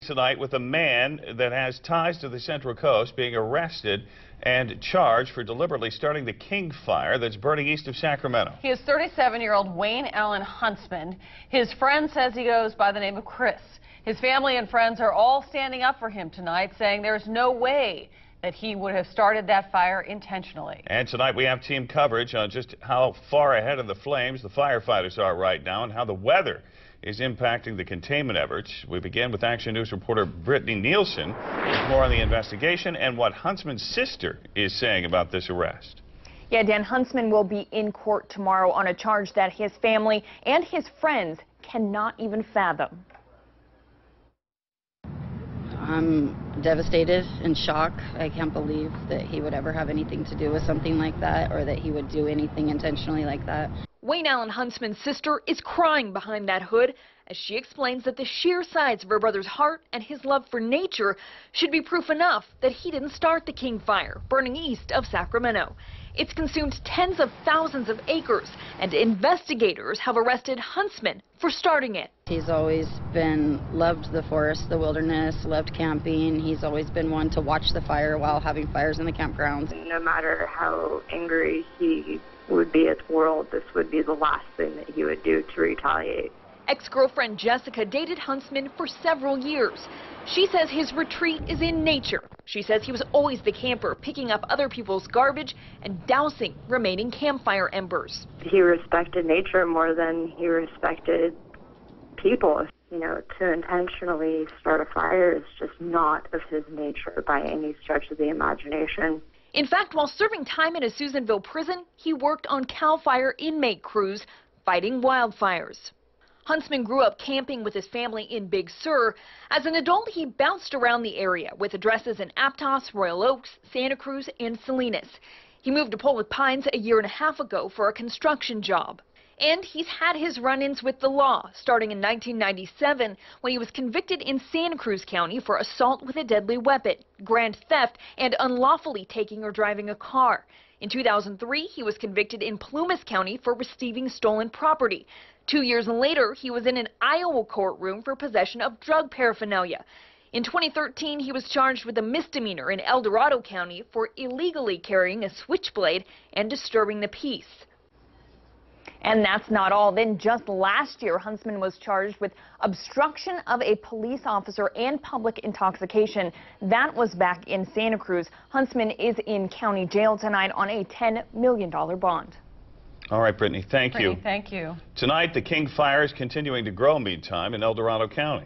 tonight with a man that has ties to the Central Coast being arrested and charged for deliberately starting the King Fire that's burning east of Sacramento. He is 37-year-old Wayne Allen Huntsman. His friend says he goes by the name of Chris. His family and friends are all standing up for him tonight, saying there's no way that he would have started that fire intentionally. And tonight we have team coverage on just how far ahead of the flames the firefighters are right now and how the weather is impacting the containment efforts. We begin with Action News reporter Brittany Nielsen with more on the investigation and what Huntsman's sister is saying about this arrest. Yeah, Dan, Huntsman will be in court tomorrow on a charge that his family and his friends cannot even fathom. I'm devastated and shocked. I can't believe that he would ever have anything to do with something like that, or that he would do anything intentionally like that. Wayne Allen Huntsman's sister is crying behind that hood as she explains that the sheer size of her brother's heart and his love for nature should be proof enough that he didn't start the King Fire, burning east of Sacramento. It's consumed tens of thousands of acres, and investigators have arrested Huntsman for starting it. He's always loved the forest, the wilderness, loved camping. He's always been one to watch the fire while having fires in the campgrounds. No matter how angry he would be at the world, this would be the last thing that he would do to retaliate. Ex-girlfriend Jessica dated Huntsman for several years. She says his retreat is in nature. She says he was always the camper, picking up other people's garbage and dousing remaining campfire embers. He respected nature more than he respected people. You know, to intentionally start a fire is just not of his nature by any stretch of the imagination. In fact, while serving time in a Susanville prison, he worked on CAL FIRE inmate crews fighting wildfires. Huntsman grew up camping with his family in Big Sur. As an adult, he bounced around the area with addresses in Aptos, Royal Oaks, Santa Cruz, and Salinas. He moved to Pollock Pines a year and a half ago for a construction job. And he's had his run-ins with the law, starting in 1997 when he was convicted in Santa Cruz County for assault with a deadly weapon, grand theft, and unlawfully taking or driving a car. In 2003, he was convicted in Plumas County for receiving stolen property. 2 years later, he was in an Iowa courtroom for possession of drug paraphernalia. In 2013, he was charged with a misdemeanor in El Dorado County for illegally carrying a switchblade and disturbing the peace. And that's not all. Then just last year, Huntsman was charged with obstruction of a police officer and public intoxication. That was back in Santa Cruz. Huntsman is in county jail tonight on a $10 million bond. All right, Brittany, thank you. Thank you. Tonight, the King Fire is continuing to grow meantime in El Dorado County.